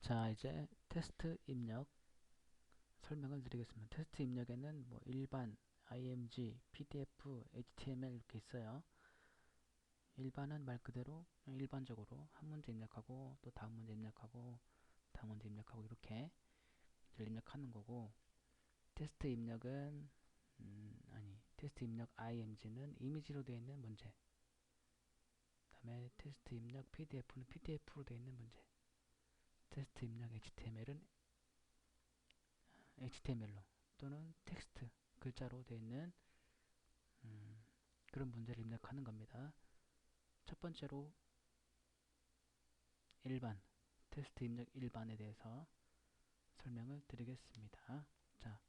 자, 이제 테스트 입력 설명을 드리겠습니다. 테스트 입력에는 뭐 일반, img, pdf, html 이렇게 있어요. 일반은 말 그대로 일반적으로 한 문제 입력하고 또 다음 문제 입력하고 다음 문제 입력하고 이렇게 입력하는 거고, 테스트 입력은 테스트 입력 img는 이미지로 되어 있는 문제, 그 다음에 테스트 입력 pdf는 pdf로 되어 있는 문제, 테스트 입력 html은 HTML로 또는 텍스트, 글자로 되어 있는 그런 문제를 입력하는 겁니다. 첫 번째로 일반, 테스트 입력 일반에 대해서 설명을 드리겠습니다. 자,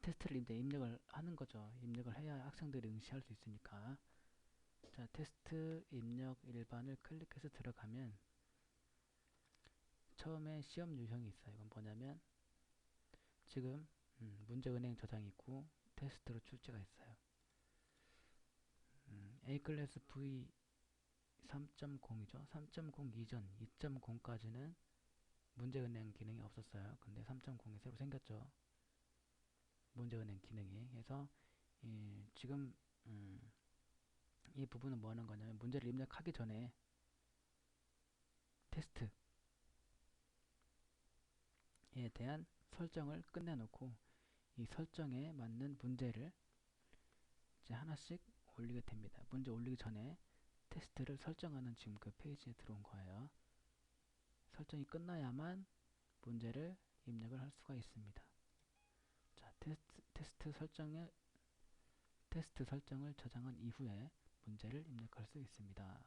테스트를 이제 입력을 하는 거죠. 입력을 해야 학생들이 응시할 수 있으니까. 자, 테스트 입력 일반을 클릭해서 들어가면 처음에 시험 유형이 있어요. 이건 뭐냐면 지금 문제 은행 저장이 있고 테스트로 출제가 있어요. A 클래스 V 3.0이죠. 3.0 이전 2.0까지는 문제은행 기능이 없었어요. 근데 3.0이 새로 생겼죠. 문제은행 기능이. 그래서 지금 이 부분은 뭐 하는 거냐면 문제를 입력하기 전에 테스트에 대한 설정을 끝내놓고 이 설정에 맞는 문제를 이제 하나씩 올리게 됩니다. 문제 올리기 전에 테스트를 설정하는 지금 그 페이지에 들어온 거예요. 설정이 끝나야만 문제를 입력을 할 수가 있습니다. 자, 테스트 설정을 저장한 이후에 문제를 입력할 수 있습니다.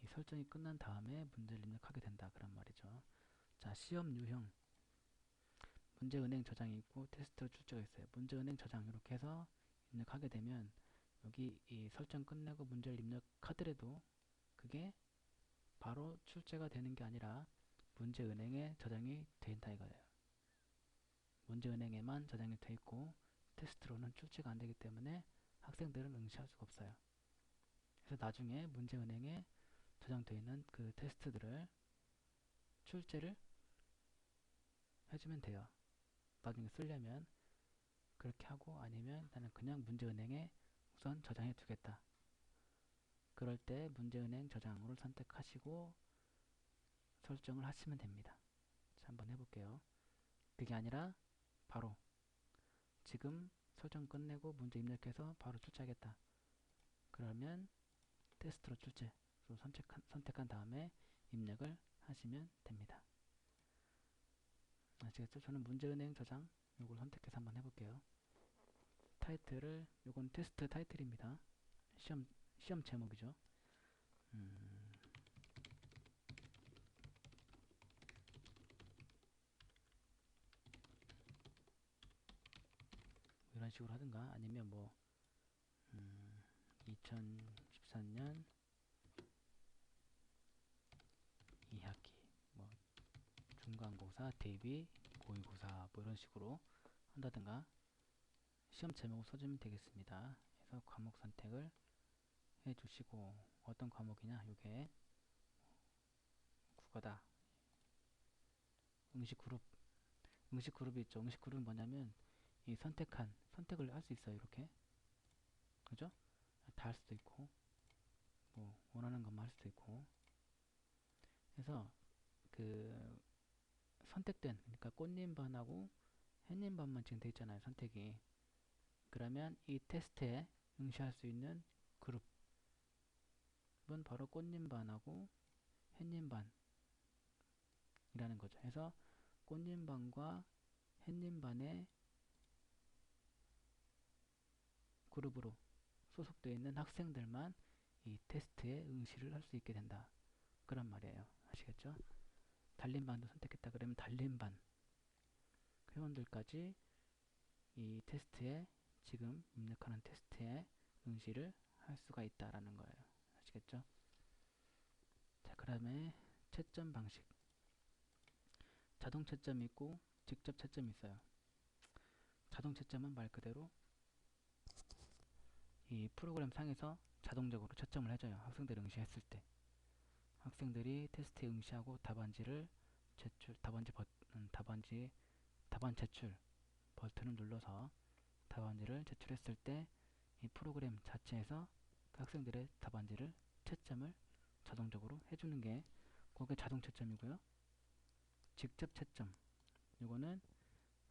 이 설정이 끝난 다음에 문제를 입력하게 된다 그런 말이죠. 자, 시험 유형 문제 은행 저장이 있고 테스트로 출제가 있어요. 문제 은행 저장 이렇게 해서 입력하게 되면 여기 이 설정 끝내고 문제를 입력하더라도 그게 바로 출제가 되는 게 아니라 문제 은행에 저장이 된다 이거예요. 문제 은행에만 저장이 돼 있고 테스트로는 출제가 안 되기 때문에 학생들은 응시할 수가 없어요. 그래서 나중에 문제 은행에 저장되어 있는 그 테스트들을 출제를 해주면 돼요. 나중에 쓰려면 그렇게 하고, 아니면 나는 그냥 문제은행에 우선 저장해 두겠다. 그럴 때 문제은행 저장을 선택하시고 설정을 하시면 됩니다. 자, 한번 해볼게요. 그게 아니라 바로 지금 설정 끝내고 문제 입력해서 바로 출제하겠다. 그러면 테스트로 출제로 선택한 다음에 입력을 하시면 됩니다. 아시겠죠? 저는 문제은행 저장 이걸 선택해서 한번 해볼게요. 타이틀을, 요건 테스트 타이틀입니다. 시험 제목이죠. 음, 이런 식으로 하든가, 아니면 뭐 2014년 2학기 뭐 중간고사 대비 모의고사 뭐 이런 식으로 한다든가 시험 제목을 써주면 되겠습니다. 그래서 과목 선택을 해주시고, 어떤 과목이냐, 이게 국어다. 응시 그룹, 응시 그룹이 있죠. 응시 그룹은 뭐냐면 이 선택을 할 수 있어요. 이렇게, 그죠? 다 할 수도 있고 뭐 원하는 것만 할 수도 있고. 그래서 그 선택된, 그러니까 꽃님 반하고 햇님 반만 지금 돼 있잖아요, 선택이. 그러면 이 테스트에 응시할 수 있는 그룹은 바로 꽃님 반하고 햇님 반이라는 거죠. 그래서 꽃님 반과 햇님 반의 그룹으로 소속되어 있는 학생들만 이 테스트에 응시를 할 수 있게 된다 그런 말이에요. 아시겠죠? 달림반도 선택했다 그러면 달림반 회원들까지 이 테스트에, 지금 입력하는 테스트에 응시를 할 수가 있다라는 거예요. 아시겠죠? 자, 그 다음에 채점 방식. 자동 채점이 있고 직접 채점이 있어요. 자동 채점은 말 그대로 이 프로그램 상에서 자동적으로 채점을 해줘요. 학생들 응시했을 때. 학생들이 테스트에 응시하고 답안지를 제출, 답안 제출 버튼을 눌러서 답안지를 제출했을 때 이 프로그램 자체에서 그 학생들의 답안지를 채점을 자동적으로 해주는 게 그게 자동 채점이고요. 직접 채점, 이거는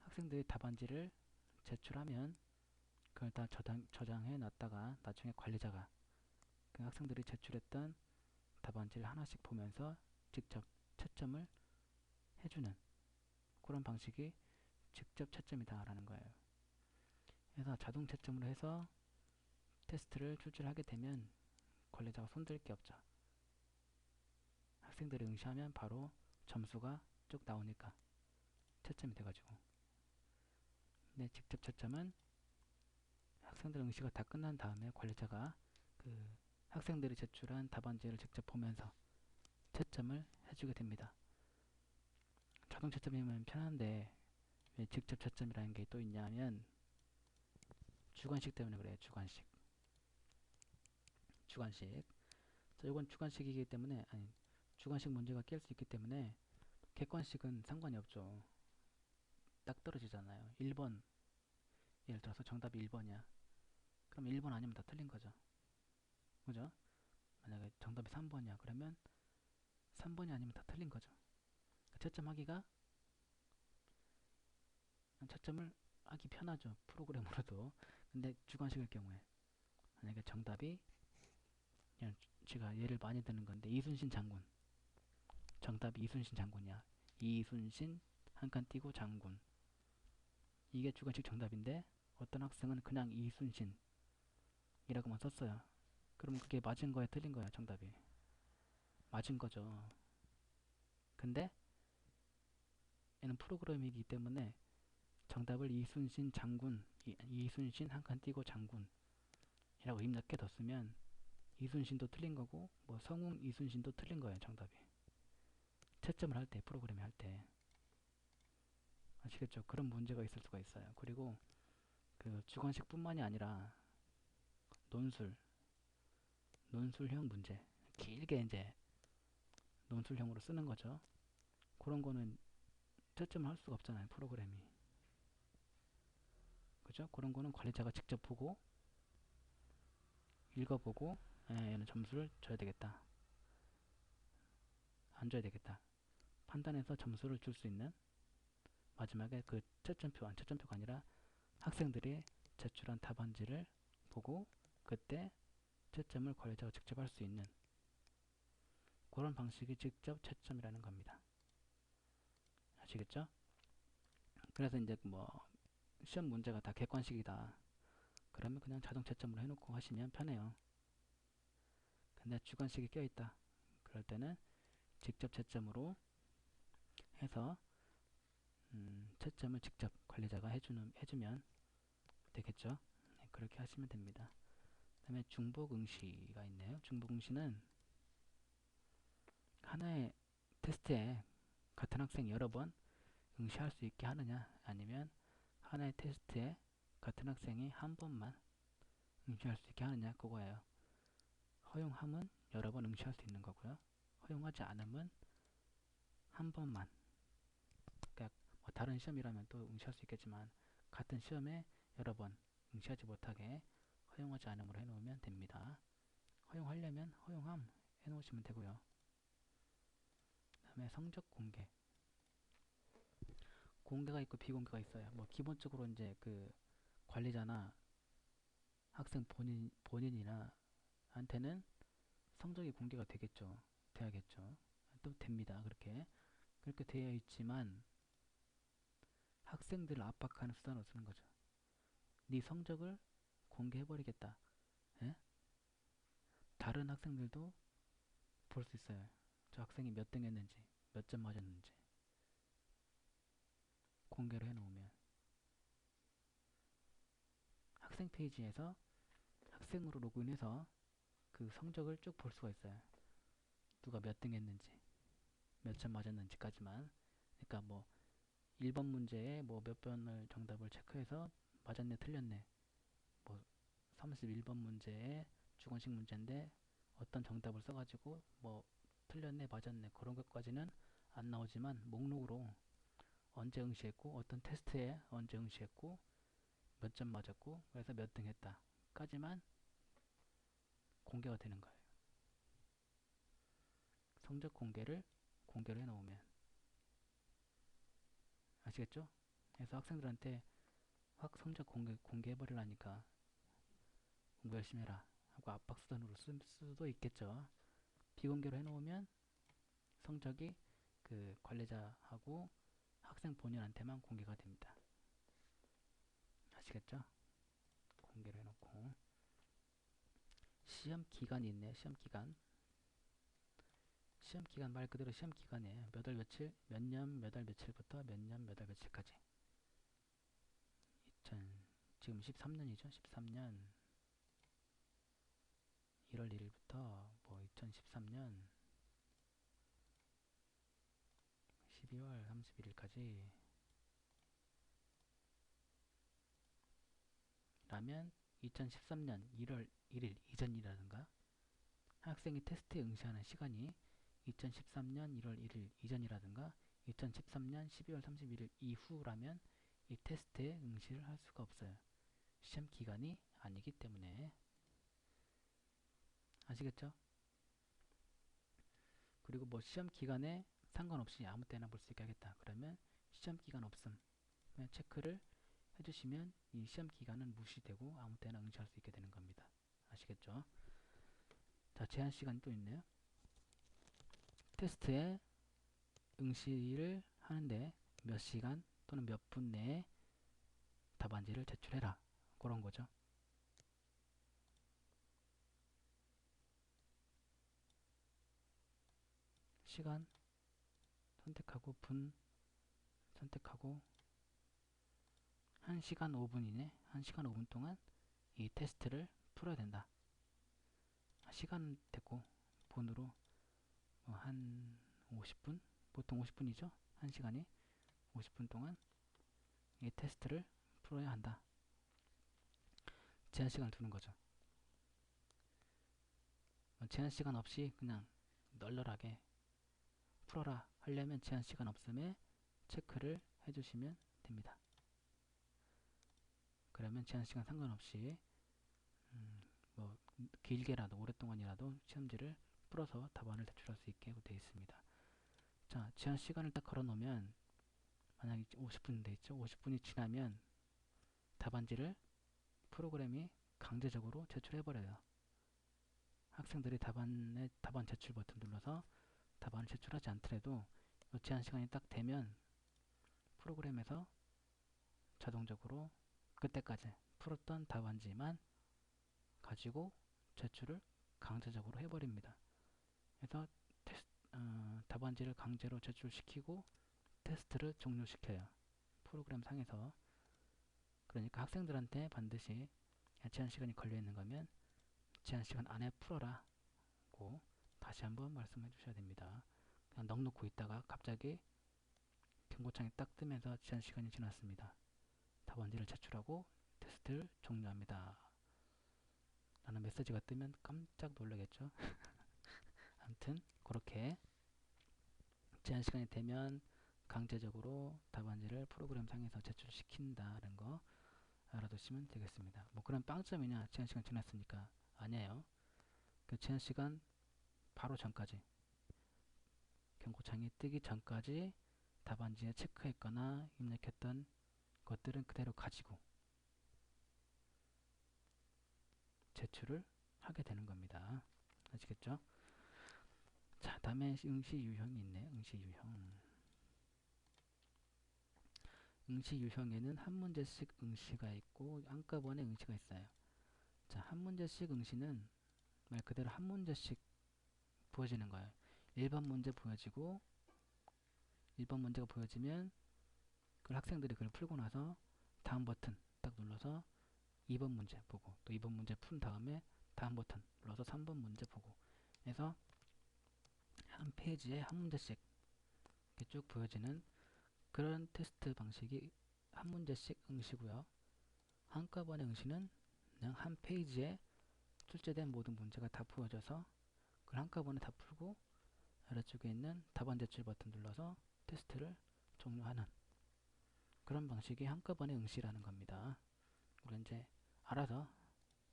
학생들이 답안지를 제출하면 그걸 다 저장해 놨다가 나중에 관리자가 그 학생들이 제출했던 답안지를 하나씩 보면서 직접 채점을 해주는 그런 방식이 직접 채점이다라는 거예요. 그래서 자동 채점으로 해서 테스트를 출제하게 되면 관리자가 손댈 게 없죠. 학생들이 응시하면 바로 점수가 쭉 나오니까 채점이 돼가지고. 근데 직접 채점은 학생들 응시가 다 끝난 다음에 관리자가 그 학생들이 제출한 답안지를 직접 보면서 채점을 해주게 됩니다. 자동 채점이면 편한데 왜 직접 채점이라는 게 또 있냐면 주관식 때문에 그래요. 주관식. 자, 이건 주관식이기 때문에 아니 주관식 문제가 깰 수 있기 때문에 객관식은 상관이 없죠. 딱 떨어지잖아요. 1번 예를 들어서 정답이 1번이야. 그럼 1번 아니면 다 틀린 거죠. 그죠? 만약에 정답이 3번이야. 그러면 3번이 아니면 다 틀린 거죠. 채점하기가 채점을 하기 편하죠. 프로그램으로도. 근데 주관식일 경우에 만약에 정답이 그냥 제가 예를 많이 드는 건데 이순신 장군 정답이 이순신 장군이야. 이순신 한 칸 띄고 장군 이게 주관식 정답인데 어떤 학생은 그냥 이순신이라고만 썼어요. 그럼 그게 맞은 거야 틀린 거야 정답이 맞은 거죠. 근데 얘는 프로그램이기 때문에 정답을 이순신 장군 이순신 한 칸 띄고 장군이라고 입력해 뒀으면 이순신도 틀린 거고 뭐 성웅 이순신도 틀린 거예요 정답이. 채점을 할 때 프로그램이 할 때 아시겠죠? 그런 문제가 있을 수가 있어요. 그리고 그 주관식뿐만이 아니라 논술 논술형 문제 길게 이제 논술형으로 쓰는 거죠. 그런 거는 채점을 할 수가 없잖아요 프로그램이. 그죠? 그런 거는 관리자가 직접 보고 읽어보고 얘는 점수를 줘야 되겠다 안 줘야 되겠다 판단해서 점수를 줄 수 있는 마지막에 그 채점표가 아니라 학생들이 제출한 답안지를 보고 그때 채점을 관리자가 직접 할 수 있는 그런 방식이 직접 채점이라는 겁니다. 아시겠죠? 그래서 이제 뭐 시험 문제가 다 객관식이다. 그러면 그냥 자동 채점으로 해놓고 하시면 편해요. 근데 주관식이 껴있다. 그럴 때는 직접 채점으로 해서 채점을 직접 관리자가 해주면 되겠죠. 네, 그렇게 하시면 됩니다. 그 다음에 중복응시가 있네요. 중복응시는 하나의 테스트에 같은 학생 여러 번 응시할 수 있게 하느냐 아니면 하나의 테스트에 같은 학생이 한 번만 응시할 수 있게 하느냐 그거예요. 허용함은 여러 번 응시할 수 있는 거고요. 허용하지 않으면 한 번만. 그러니까 뭐 다른 시험이라면 또 응시할 수 있겠지만 같은 시험에 여러 번 응시하지 못하게 허용하지 않음으로 해놓으면 됩니다. 허용하려면 허용함 해놓으시면 되고요. 그 다음에 성적 공개. 공개가 있고 비공개가 있어요. 뭐 기본적으로 이제 그 관리자나 학생 본인이나 한테는 성적이 공개가 되겠죠. 돼야겠죠. 또 됩니다. 그렇게 되어 있지만 학생들을 압박하는 수단으로 쓰는 거죠. 네 성적을 공개해버리겠다. 예? 다른 학생들도 볼 수 있어요. 저 학생이 몇 등 했는지, 몇 점 맞았는지 공개를 해놓으면 학생 페이지에서 학생으로 로그인해서 그 성적을 쭉 볼 수가 있어요. 누가 몇 등 했는지, 몇 점 맞았는지까지만. 그러니까 뭐 1번 문제에 뭐 몇 번을 정답을 체크해서 맞았네, 틀렸네. 뭐 31번 문제에 주관식 문제인데 어떤 정답을 써가지고 뭐 틀렸네 맞았네 그런 것까지는 안 나오지만 목록으로 언제 응시했고 어떤 테스트에 언제 응시했고 몇 점 맞았고 그래서 몇 등 했다 까지만 공개가 되는 거예요. 성적 공개를 해놓으면 아시겠죠? 그래서 학생들한테 확 성적 공개해버리라니까 공부 열심히 해라 하고 압박수단으로 쓸 수도 있겠죠. 비공개로 해놓으면 성적이 그 관리자하고 학생 본인한테만 공개가 됩니다. 아시겠죠? 공개를 해놓고 시험 기간이 있네. 시험 기간 말 그대로 시험 기간이에요. 몇 월 며칠, 몇 년 몇 월 며칠부터 몇 년 몇 월 며칠까지. 2000 지금 13년이죠. 13년 1월 1일부터 뭐 2013년 12월 31일까지 라면 2013년 1월 1일 이전이라든가 학생이 테스트에 응시하는 시간이 2013년 1월 1일 이전이라든가 2013년 12월 31일 이후라면 이 테스트에 응시를 할 수가 없어요. 시험 기간이 아니기 때문에. 아시겠죠? 그리고 뭐 시험 기간에 상관없이 아무 때나 볼 수 있게 하겠다. 그러면 시험 기간 없음. 그냥 체크를 해주시면 이 시험 기간은 무시되고 아무 때나 응시할 수 있게 되는 겁니다. 아시겠죠? 자, 제한 시간이 또 있네요. 테스트에 응시를 하는데 몇 시간 또는 몇 분 내에 답안지를 제출해라. 그런 거죠. 시간 선택하고 분 선택하고 1시간 5분이네. 1시간 5분 동안 이 테스트를 풀어야 된다. 시간 됐고 분으로 한 50분? 보통 50분이죠. 1시간이 50분 동안 이 테스트를 풀어야 한다. 제한 시간을 두는 거죠. 제한 시간 없이 그냥 널널하게 풀어라 하려면 제한 시간 없음에 체크를 해주시면 됩니다. 그러면 제한 시간 상관없이 뭐 길게라도 오랫동안이라도 시험지를 풀어서 답안을 제출할 수 있게 되어 있습니다. 자, 제한 시간을 딱 걸어 놓으면 만약에 50분 돼 있죠. 50분이 지나면 답안지를 프로그램이 강제적으로 제출해 버려요. 학생들이 답안 제출 버튼 눌러서 답안을 제출하지 않더라도 제한 시간이 딱 되면 프로그램에서 자동적으로 그때까지 풀었던 답안지만 가지고 제출을 강제적으로 해버립니다. 그래서 답안지를 강제로 제출시키고 테스트를 종료시켜요. 프로그램 상에서. 그러니까 학생들한테 반드시 제한 시간이 걸려 있는 거면 제한 시간 안에 풀어라고 다시 한번 말씀해 주셔야 됩니다. 그냥 넋 놓고 있다가 갑자기 경고창이 딱 뜨면서 제한 시간이 지났습니다. 답안지를 제출하고 테스트를 종료합니다. 라는 메시지가 뜨면 깜짝 놀라겠죠. 아무튼 그렇게 제한 시간이 되면 강제적으로 답안지를 프로그램 상에서 제출시킨다는 거 알아두시면 되겠습니다. 뭐 그런 빵점이냐 제한 시간 지났으니까 아니에요. 그 제한 시간 바로 전까지 경고창이 뜨기 전까지 답안지에 체크했거나 입력했던 것들은 그대로 가지고 제출을 하게 되는 겁니다. 아시겠죠? 자, 다음에 응시 유형이 있네. 응시 유형. 응시 유형에는 한 문제씩 응시가 있고 한꺼번에 응시가 있어요. 자, 한 문제씩 응시는 말 그대로 한 문제씩 보여지는 거예요. 1번 문제 보여지고 1번 문제가 보여지면 그 학생들이 그걸 풀고 나서 다음 버튼 딱 눌러서 2번 문제 보고 또 2번 문제 푼 다음에 다음 버튼 눌러서 3번 문제 보고 해서 한 페이지에 한 문제씩 이렇게 쭉 보여지는 그런 테스트 방식이 한 문제씩 응시고요. 한꺼번에 응시는 그냥 한 페이지에 출제된 모든 문제가 다 보여져서 그걸 한꺼번에 다 풀고 아래쪽에 있는 답안 제출 버튼 눌러서 테스트를 종료하는 그런 방식이 한꺼번에 응시라는 겁니다. 물론 이제 알아서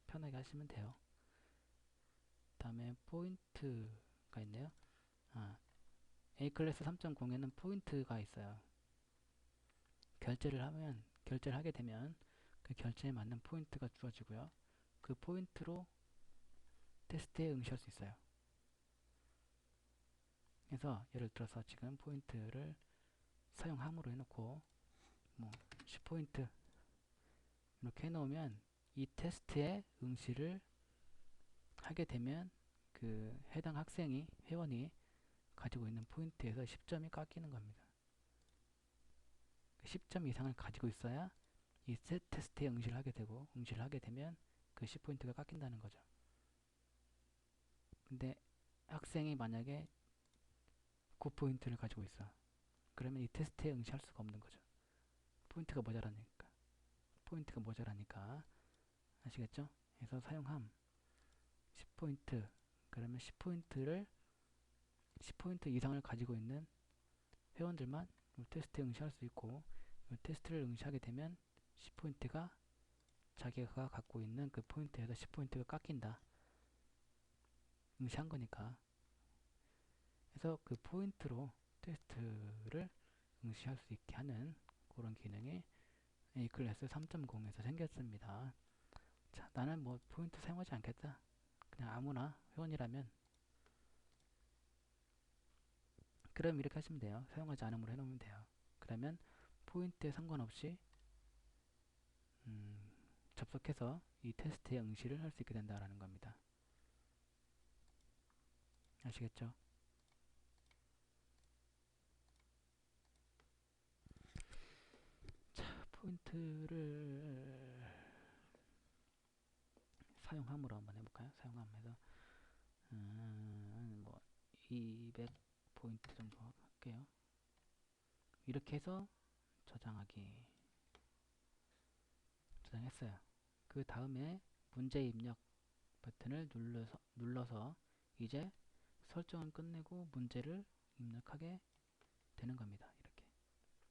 편하게 하시면 돼요. 다음에 포인트가 있네요. A클래스 3.0에는 포인트가 있어요. 결제를 하게 되면 그 결제에 맞는 포인트가 주어지고요. 그 포인트로 테스트에 응시할 수 있어요. 그래서 예를 들어서 지금 포인트를 사용함으로 해놓고 뭐 10포인트 이렇게 해놓으면 이 테스트에 응시를 하게 되면 그 해당 회원이 가지고 있는 포인트에서 10점이 깎이는 겁니다. 10점 이상을 가지고 있어야 이 테스트에 응시를 하게 되면 그 10포인트가 깎인다는 거죠. 근데 학생이 만약에 9포인트를 가지고 있어. 그러면 이 테스트에 응시할 수가 없는 거죠. 포인트가 모자라니까. 아시겠죠? 그래서 사용함 10포인트 그러면 10포인트 이상을 가지고 있는 회원들만 이 테스트에 응시할 수 있고 이 테스트를 응시하게 되면 10포인트가 자기가 갖고 있는 그 포인트에서 10포인트가 깎인다. 응시한 거니까. 그래서 그 포인트로 테스트를 응시할 수 있게 하는 그런 기능이 A클래스 3.0에서 생겼습니다. 자, 나는 뭐 포인트 사용하지 않겠다. 그냥 아무나 회원이라면 그럼 이렇게 하시면 돼요. 사용하지 않음으로 해놓으면 돼요. 그러면 포인트에 상관없이 접속해서 이 테스트에 응시를 할 수 있게 된다라는 겁니다. 아시겠죠? 자, 포인트를 사용함으로 한번 해볼까요? 사용함에서 뭐 200포인트 정도 할게요. 이렇게 해서 저장했어요. 그 다음에 문제 입력 버튼을 눌러서 이제 설정은 끝내고 문제를 입력하게 되는 겁니다.